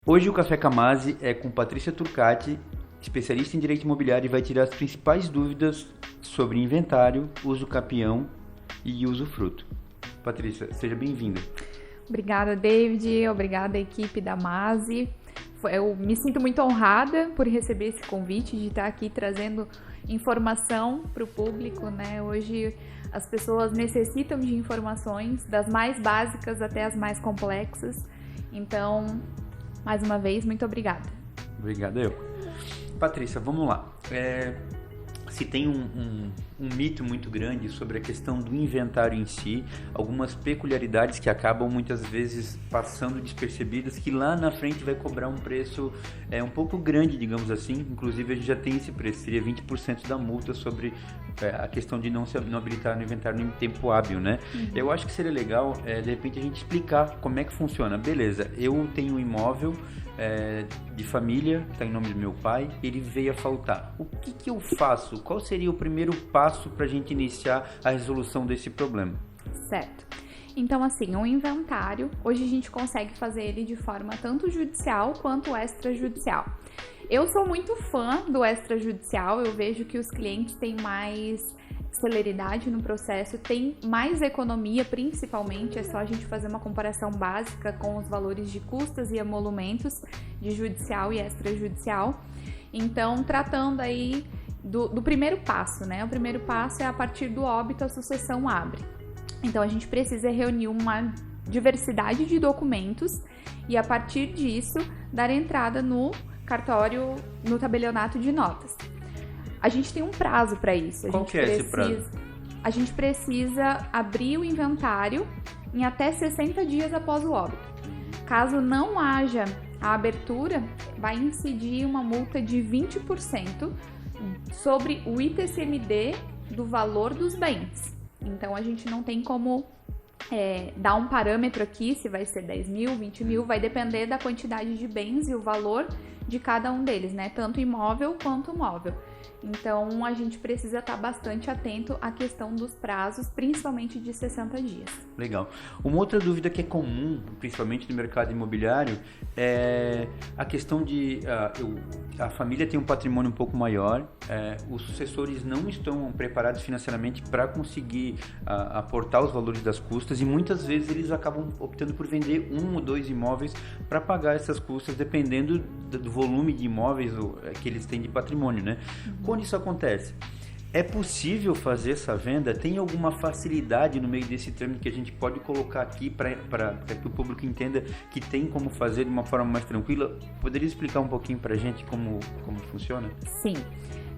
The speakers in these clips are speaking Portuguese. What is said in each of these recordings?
Hoje o Café Camase é com Patrícia Turcati, especialista em direito imobiliário, e vai tirar as principais dúvidas sobre inventário, uso capião e usufruto. Patrícia, seja bem-vinda. Obrigada, David. Obrigada, equipe da Mase. Eu me sinto muito honrada por receber esse convite de estar aqui trazendo informação para o público, né? Hoje as pessoas necessitam de informações, das mais básicas até as mais complexas. Então, mais uma vez, muito obrigada. Obrigado, eu. Patrícia, vamos lá. Se tem um mito muito grande sobre a questão do inventário em si, algumas peculiaridades que acabam muitas vezes passando despercebidas, que lá na frente vai cobrar um preço um pouco grande, digamos assim. Inclusive a gente já tem esse preço, seria 20% da multa sobre a questão de não habilitar no inventário em tempo hábil, né? Eu acho que seria legal, de repente, a gente explicar como é que funciona. Beleza, eu tenho um imóvel de família, está em nome do meu pai, ele veio a faltar. O que eu faço? Qual seria o primeiro passo para a gente iniciar a resolução desse problema? Certo. Então, assim, o inventário, hoje a gente consegue fazer ele de forma tanto judicial quanto extrajudicial. Eu sou muito fã do extrajudicial, eu vejo que os clientes têm mais celeridade no processo, tem mais economia, principalmente, é só a gente fazer uma comparação básica com os valores de custas e emolumentos de judicial e extrajudicial. Então, tratando aí do primeiro passo, né? O primeiro passo é a partir do óbito a sucessão abre. Então, a gente precisa reunir uma diversidade de documentos e, a partir disso, dar entrada no cartório, no tabelionato de notas. A gente tem um prazo para isso. Qual que é esse prazo? A gente precisa abrir o inventário em até 60 dias após o óbito. Caso não haja a abertura, vai incidir uma multa de 20% sobre o ITCMD do valor dos bens. Então, a gente não tem como dar um parâmetro aqui, se vai ser 10 mil, 20 mil, vai depender da quantidade de bens e o valor de cada um deles, né? Tanto imóvel quanto móvel. Então, a gente precisa estar bastante atento à questão dos prazos, principalmente de 60 dias. Legal. Uma outra dúvida que é comum, principalmente no mercado imobiliário, é a questão de a família tem um patrimônio um pouco maior, os sucessores não estão preparados financeiramente para conseguir aportar os valores das custas, e muitas vezes eles acabam optando por vender um ou dois imóveis para pagar essas custas, dependendo do volume de imóveis que eles têm de patrimônio, né? Quando isso acontece, é possível fazer essa venda? Tem alguma facilidade no meio desse trâmite que a gente pode colocar aqui para que o público entenda que tem como fazer de uma forma mais tranquila? Poderia explicar um pouquinho para a gente como funciona? Sim.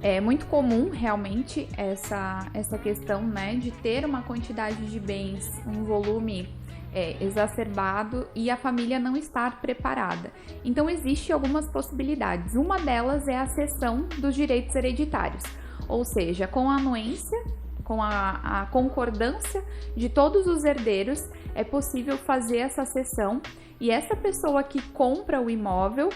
É muito comum, realmente, essa questão, né, de ter uma quantidade de bens, um volume exacerbado e a família não estar preparada. Então, existem algumas possibilidades. Uma delas é a cessão dos direitos hereditários, ou seja, com a anuência, com a concordância de todos os herdeiros, é possível fazer essa cessão, e essa pessoa que compra o imóvel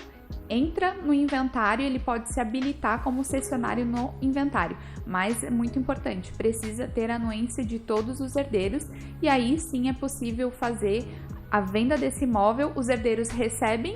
entra no inventário, ele pode se habilitar como cessionário no inventário, mas é muito importante, precisa ter a anuência de todos os herdeiros, e aí sim é possível fazer a venda desse imóvel, os herdeiros recebem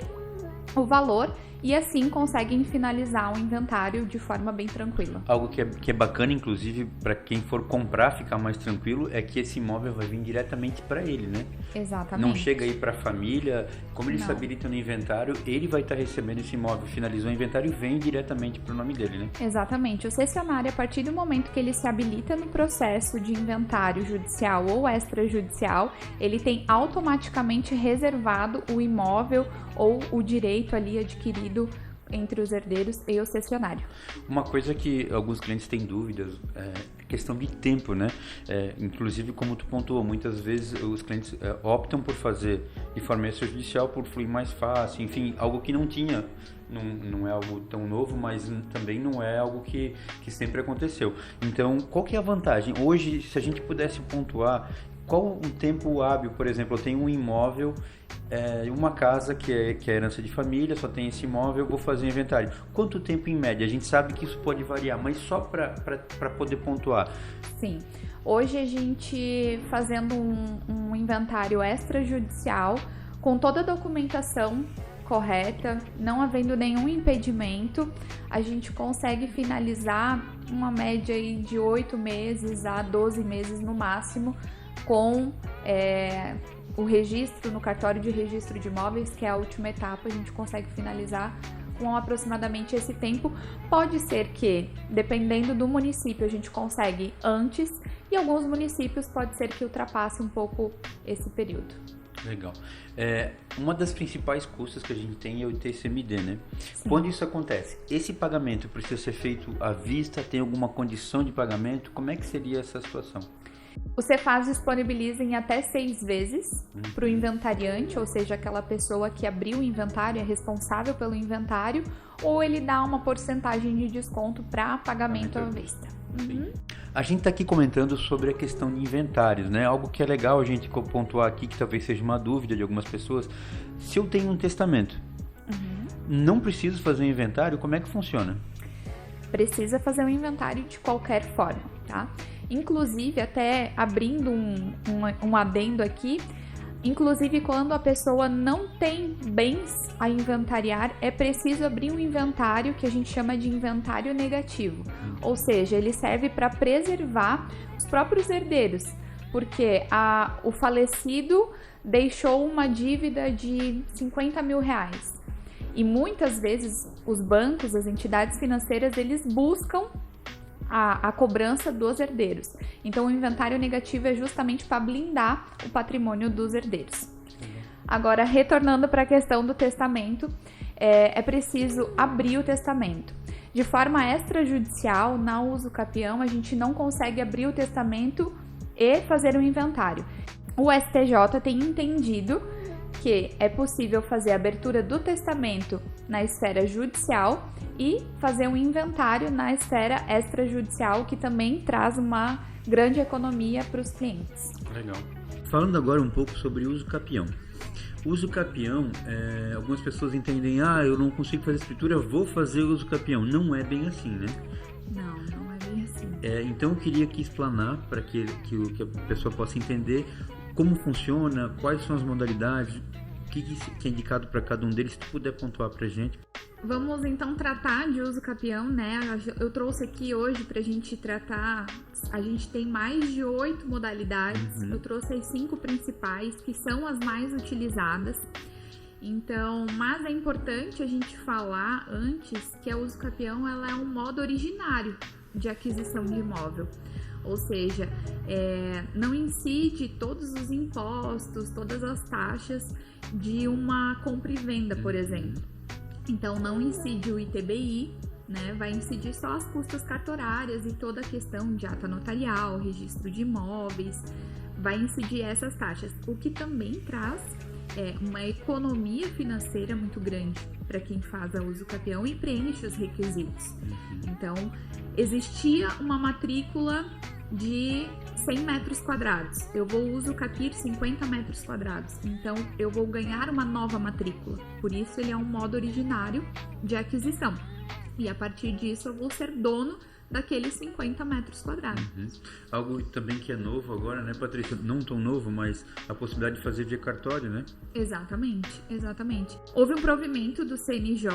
o valor e assim conseguem finalizar o inventário de forma bem tranquila. Algo que é bacana, inclusive, para quem for comprar ficar mais tranquilo, é que esse imóvel vai vir diretamente para ele, né? Exatamente. Não chega aí para a família, como ele se habilita no inventário, ele vai estar recebendo esse imóvel, finalizou o inventário e vem diretamente para o nome dele, né? Exatamente. O cessionário, a partir do momento que ele se habilita no processo de inventário judicial ou extrajudicial, ele tem automaticamente reservado o imóvel ou o direito ali adquirido entre os herdeiros e o cessionário. Uma coisa que alguns clientes têm dúvidas é questão de tempo, né? Inclusive, como tu pontuou, muitas vezes os clientes optam por fazer de forma extrajudicial por fluir mais fácil, enfim, algo que não tinha, não é algo tão novo, mas também não é algo que sempre aconteceu. Então, qual que é a vantagem? Hoje, se a gente pudesse pontuar, qual o tempo hábil, por exemplo, eu tenho um imóvel, uma casa que é herança de família, só tem esse imóvel, eu vou fazer inventário. Quanto tempo em média? A gente sabe que isso pode variar, mas só para poder pontuar. Sim. Hoje a gente fazendo um inventário extrajudicial, com toda a documentação correta, não havendo nenhum impedimento, a gente consegue finalizar uma média aí de 8 meses a 12 meses no máximo com o registro no cartório de registro de imóveis, que é a última etapa, a gente consegue finalizar com aproximadamente esse tempo. Pode ser que, dependendo do município, a gente consegue antes, e alguns municípios pode ser que ultrapasse um pouco esse período. Legal. Uma das principais custas que a gente tem é o ITCMD, né? Sim. Quando isso acontece, esse pagamento precisa ser feito à vista? Tem alguma condição de pagamento? Como é que seria essa situação? O Cefaz disponibiliza em até 6 vezes para o inventariante, ou seja, aquela pessoa que abriu o inventário, é responsável pelo inventário, ou ele dá uma porcentagem de desconto para pagamento à vista. A gente está aqui comentando sobre a questão de inventários, né? Algo que é legal a gente pontuar aqui, que talvez seja uma dúvida de algumas pessoas. Se eu tenho um testamento, não preciso fazer um inventário, como é que funciona? Precisa fazer um inventário de qualquer forma, tá? Inclusive, até abrindo um adendo aqui, inclusive quando a pessoa não tem bens a inventariar, é preciso abrir um inventário que a gente chama de inventário negativo. Ou seja, ele serve para preservar os próprios herdeiros, porque o falecido deixou uma dívida de 50 mil reais. E muitas vezes os bancos, as entidades financeiras, eles buscam a cobrança dos herdeiros. Então, o inventário negativo é justamente para blindar o patrimônio dos herdeiros. Agora, retornando para a questão do testamento, é preciso abrir o testamento. De forma extrajudicial, na uso capião, a gente não consegue abrir o testamento e fazer um inventário. O STJ tem entendido que é possível fazer a abertura do testamento na esfera judicial e fazer um inventário na esfera extrajudicial, que também traz uma grande economia para os clientes. Legal. Falando agora um pouco sobre uso capião. Uso capião, algumas pessoas entendem, eu não consigo fazer escritura, vou fazer uso capião. Não é bem assim, né? Não é bem assim. Então eu queria aqui explanar para que a pessoa possa entender como funciona, quais são as modalidades, o que é indicado para cada um deles, se tu puder pontuar para a gente. Vamos então tratar de uso capião, né? Eu trouxe aqui hoje para a gente tratar, a gente tem mais de 8 modalidades, eu trouxe as 5 principais, que são as mais utilizadas. Então, mas é importante a gente falar antes que a uso capião ela é um modo originário de aquisição de imóvel. Ou seja, não incide todos os impostos, todas as taxas de uma compra e venda, por exemplo. Então, não incide o ITBI, né? Vai incidir só as custas cartorárias e toda a questão de ata notarial, registro de imóveis, vai incidir essas taxas, o que também traz uma economia financeira muito grande para quem faz a uso capião e preenche os requisitos. Então, existia uma matrícula de 100 metros quadrados, eu vou uso capir 50 metros quadrados, então eu vou ganhar uma nova matrícula, por isso ele é um modo originário de aquisição, e a partir disso eu vou ser dono daqueles 50 metros quadrados. Algo também que é novo agora, né, Patrícia? Não tão novo, mas a possibilidade de fazer via cartório, né? Exatamente. Houve um provimento do CNJ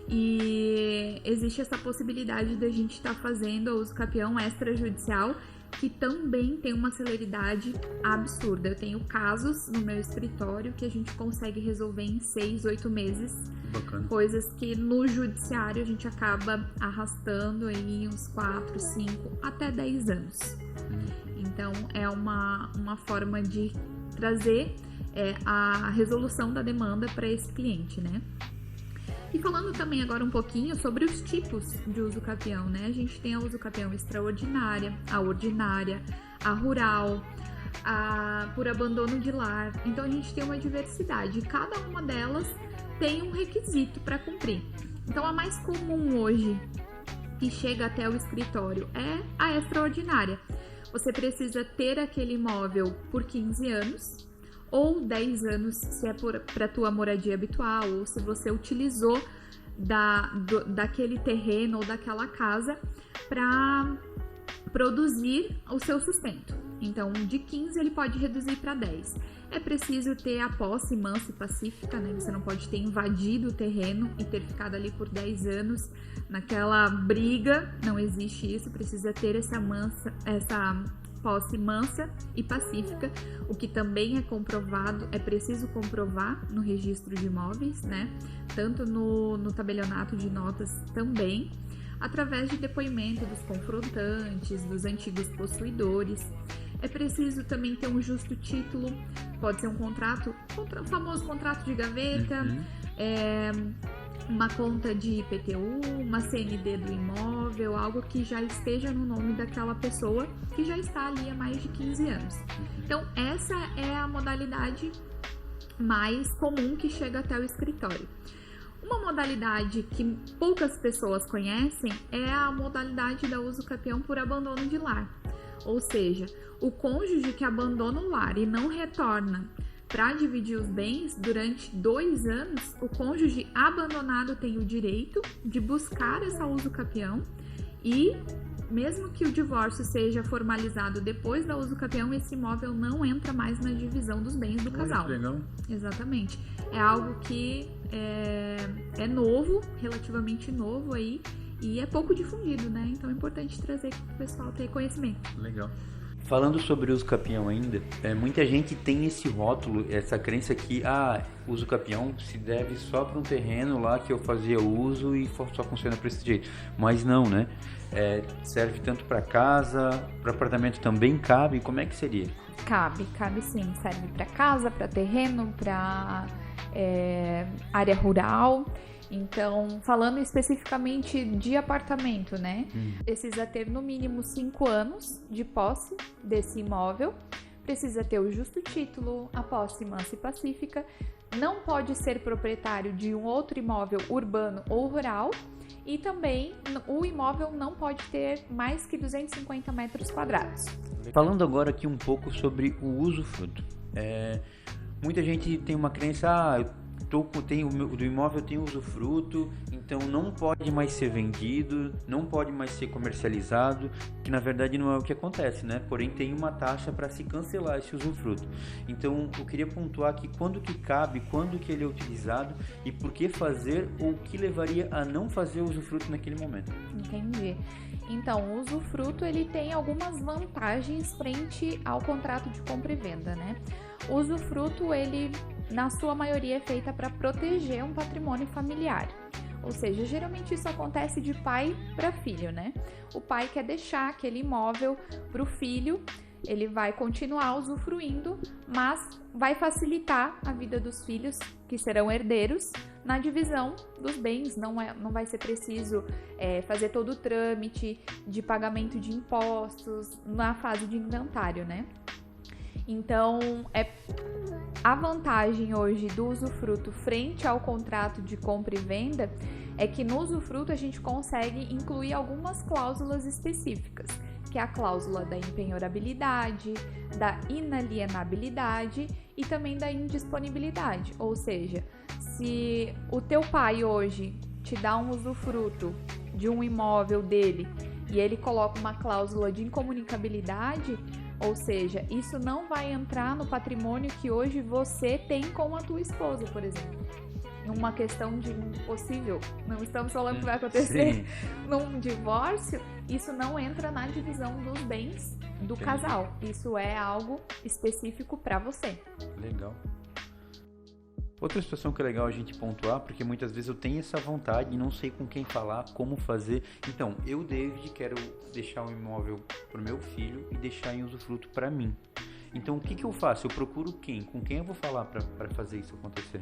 e existe essa possibilidade de a gente estar fazendo a uso capião extrajudicial, que também tem uma celeridade absurda. Eu tenho casos no meu escritório que a gente consegue resolver em 6, 8 meses. Bacana. Coisas que no judiciário a gente acaba arrastando aí uns 4, 5, até 10 anos. Então, é uma forma de trazer a resolução da demanda para esse cliente, né? E falando também agora um pouquinho sobre os tipos de uso capião, né? A gente tem a uso capião extraordinária, a ordinária, a rural, a por abandono de lar. Então, a gente tem uma diversidade. Cada uma delas tem um requisito para cumprir. Então, a mais comum hoje que chega até o escritório é a extraordinária. Você precisa ter aquele imóvel por 15 anos ou 10 anos se é para tua moradia habitual, ou se você utilizou daquele terreno ou daquela casa para produzir o seu sustento. Então, de 15 ele pode reduzir para 10. É preciso ter a posse mansa e pacífica, né? Você não pode ter invadido o terreno e ter ficado ali por 10 anos naquela briga. Não existe isso. Precisa ter essa posse mansa e pacífica, o que também é comprovado, é preciso comprovar no registro de imóveis, né? Tanto no tabelionato de notas também, através de depoimento dos confrontantes, dos antigos possuidores. É preciso também ter um justo título, pode ser um contrato, o famoso contrato de gaveta, uma conta de IPTU, uma CND do imóvel, algo que já esteja no nome daquela pessoa que já está ali há mais de 15 anos. Então, essa é a modalidade mais comum que chega até o escritório. Uma modalidade que poucas pessoas conhecem é a modalidade da uso capião por abandono de lar. Ou seja, o cônjuge que abandona o lar e não retorna para dividir os bens durante 2 anos, o cônjuge abandonado tem o direito de buscar essa uso capião e, mesmo que o divórcio seja formalizado depois da uso capião, esse imóvel não entra mais na divisão dos bens do casal. Legal. Exatamente. É algo que é novo, relativamente novo aí, e é pouco difundido, né? Então é importante trazer aqui para o pessoal ter conhecimento. Legal. Falando sobre uso capião ainda, muita gente tem esse rótulo, essa crença que uso capião se deve só para um terreno lá que eu fazia uso e só funciona para esse jeito. Mas não, né? Serve tanto para casa, para apartamento também cabe? Como é que seria? Cabe sim. Serve para casa, para terreno, para área rural. Então, falando especificamente de apartamento, né? Precisa ter no mínimo 5 anos de posse desse imóvel, precisa ter o justo título, a posse mansa e pacífica, não pode ser proprietário de um outro imóvel urbano ou rural e também o imóvel não pode ter mais que 250 metros quadrados. Falando agora aqui um pouco sobre o usufruto. Muita gente tem uma crença, do imóvel tem usufruto, então não pode mais ser vendido, não pode mais ser comercializado, que na verdade não é o que acontece, né? Porém tem uma taxa para se cancelar esse usufruto. Então eu queria pontuar aqui quando que cabe, quando que ele é utilizado e por que fazer ou o que levaria a não fazer o usufruto naquele momento. Entendi. Então, o usufruto ele tem algumas vantagens frente ao contrato de compra e venda, né? O usufruto, ele, na sua maioria, é feita para proteger um patrimônio familiar. Ou seja, geralmente isso acontece de pai para filho, né? O pai quer deixar aquele imóvel para o filho, ele vai continuar usufruindo, mas vai facilitar a vida dos filhos, que serão herdeiros, na divisão dos bens. Não vai ser preciso fazer todo o trâmite de pagamento de impostos na fase de inventário, né? Então, a vantagem hoje do usufruto frente ao contrato de compra e venda é que no usufruto a gente consegue incluir algumas cláusulas específicas, que é a cláusula da impenhorabilidade, da inalienabilidade e também da indisponibilidade. Ou seja, se o teu pai hoje te dá um usufruto de um imóvel dele e ele coloca uma cláusula de incomunicabilidade, ou seja, isso não vai entrar no patrimônio que hoje você tem com a tua esposa, por exemplo. Numa questão de impossível, não estamos falando que vai acontecer num divórcio, isso não entra na divisão dos bens do casal. Isso é algo específico para você. Legal. Outra situação que é legal a gente pontuar, porque muitas vezes eu tenho essa vontade e não sei com quem falar, como fazer. Então, eu, David, quero deixar um imóvel para o meu filho e deixar em usufruto para mim. Então, o que eu faço? Eu procuro quem? Com quem eu vou falar para fazer isso acontecer?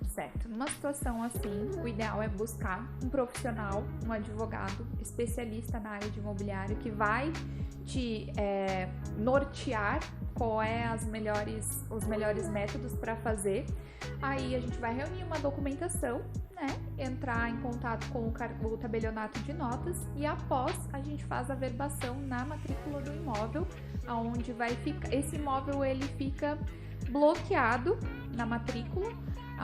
Certo. Numa situação assim, o ideal é buscar um profissional, um advogado especialista na área de imobiliário que vai te nortear qual é os melhores métodos para fazer. Aí a gente vai reunir uma documentação, né? Entrar em contato com o tabelionato de notas e após a gente faz a verbação na matrícula do imóvel, aonde vai ficar esse imóvel, ele fica bloqueado na matrícula.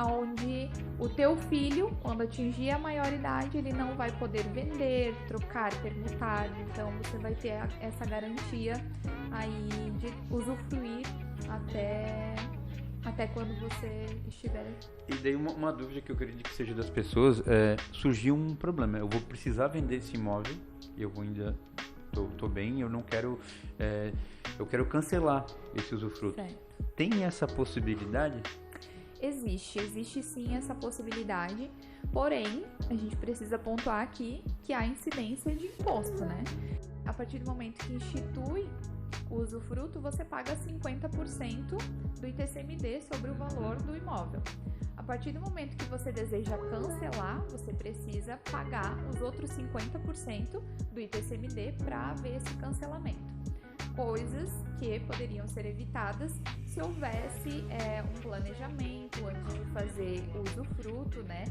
onde o teu filho, quando atingir a maioridade, ele não vai poder vender, trocar, permutar. Então você vai ter essa garantia aí de usufruir até quando você estiver. E daí uma dúvida que eu acredito que seja das pessoas, surgiu um problema, eu vou precisar vender esse imóvel, eu ainda tô bem, eu não quero, eu quero cancelar esse usufruto. Certo. Tem essa possibilidade? Existe sim essa possibilidade, porém, a gente precisa pontuar aqui que há incidência de imposto, né? A partir do momento que institui o usufruto, você paga 50% do ITCMD sobre o valor do imóvel. A partir do momento que você deseja cancelar, você precisa pagar os outros 50% do ITCMD para haver esse cancelamento. Coisas que poderiam ser evitadas se houvesse um planejamento antes de fazer o usufruto, né?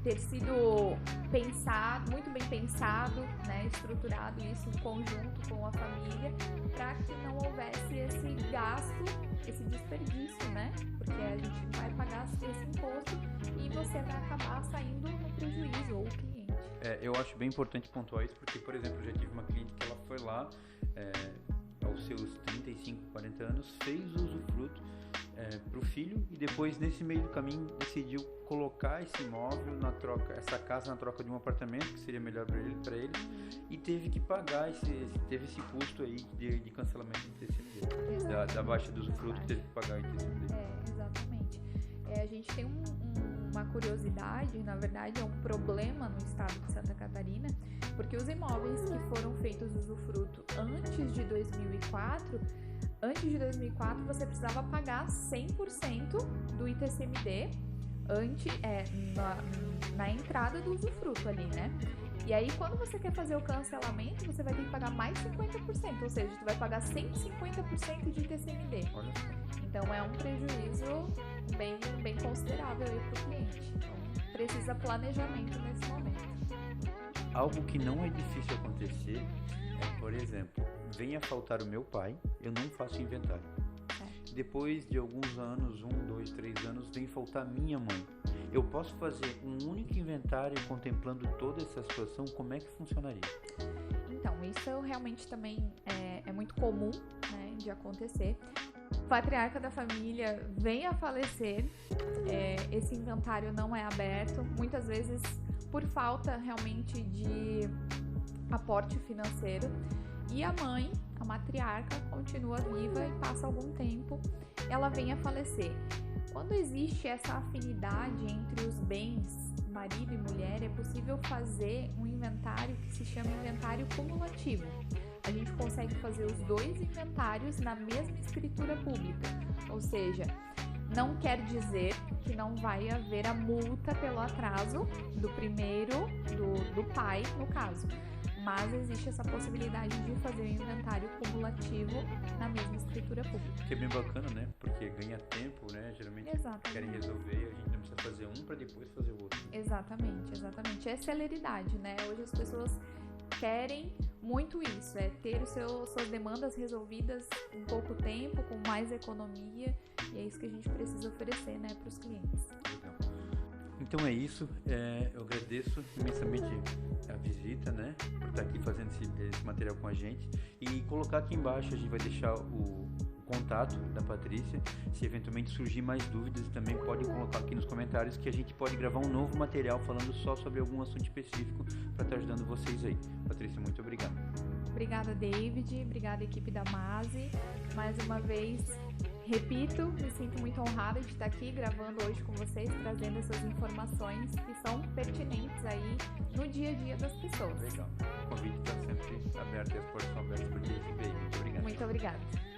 Ter sido pensado, muito bem pensado, né? Estruturado isso em conjunto com a família, para que não houvesse esse gasto, esse desperdício, né? Porque a gente vai pagar esse imposto e você vai acabar saindo no prejuízo, ou o cliente. Eu acho bem importante pontuar isso, porque, por exemplo, eu já tive uma cliente que ela foi lá, aos seus 35, 40 anos, fez o usufruto para o filho e depois, nesse meio do caminho, decidiu colocar esse imóvel na troca, essa casa na troca de um apartamento que seria melhor para ele e teve que pagar teve esse custo aí de cancelamento do ITCMD, da baixa do usufruto, teve que pagar o ITCMD. Exatamente. A gente tem uma curiosidade, na verdade é um problema no estado de Santa Catarina, porque os imóveis que foram feitos usufruto antes de 2004, você precisava pagar 100% do ITCMD na entrada do usufruto ali, né? E aí, quando você quer fazer o cancelamento, você vai ter que pagar mais 50%, ou seja, você vai pagar 150% de ITCMD. Olha só. Então, é um prejuízo bem considerável aí para o cliente. Então, precisa planejamento nesse momento. Algo que não é difícil acontecer por exemplo, venha faltar o meu pai, eu não faço inventário. Depois de alguns anos, 1, 2, 3 anos, vem faltar minha mãe. Eu posso fazer um único inventário contemplando toda essa situação? Como é que funcionaria? Então, isso realmente também é muito comum, né, de acontecer. O patriarca da família vem a falecer, esse inventário não é aberto, muitas vezes por falta realmente de aporte financeiro, e a mãe, a matriarca, continua viva e passa algum tempo, ela vem a falecer. Quando existe essa afinidade entre os bens, marido e mulher, é possível fazer um inventário que se chama inventário cumulativo. A gente consegue fazer os dois inventários na mesma escritura pública, ou seja, não quer dizer que não vai haver a multa pelo atraso do primeiro, do pai, no caso. Mas existe essa possibilidade de fazer o inventário cumulativo na mesma escritura pública. Que é bem bacana, né? Porque ganha tempo, né? Geralmente querem resolver, a gente não precisa fazer um para depois fazer o outro. Exatamente. É celeridade, né? Hoje as pessoas querem muito isso, ter suas demandas resolvidas em pouco tempo, com mais economia, e é isso que a gente precisa oferecer, né, para os clientes. Então é isso, eu agradeço imensamente a visita, né, por estar aqui fazendo esse material com a gente, e colocar aqui embaixo, a gente vai deixar o contato da Patrícia. Se eventualmente surgir mais dúvidas, também podem colocar aqui nos comentários, que a gente pode gravar um novo material falando só sobre algum assunto específico para estar ajudando vocês aí. Patrícia, muito obrigado. Obrigada, David, obrigada, equipe da MASE. Mais uma vez, repito, me sinto muito honrada de estar aqui gravando hoje com vocês, trazendo essas informações que são pertinentes aí no dia a dia das pessoas. Legal. O convite está sempre aberto e as portas são abertas para te receber. Muito obrigado. Muito obrigada.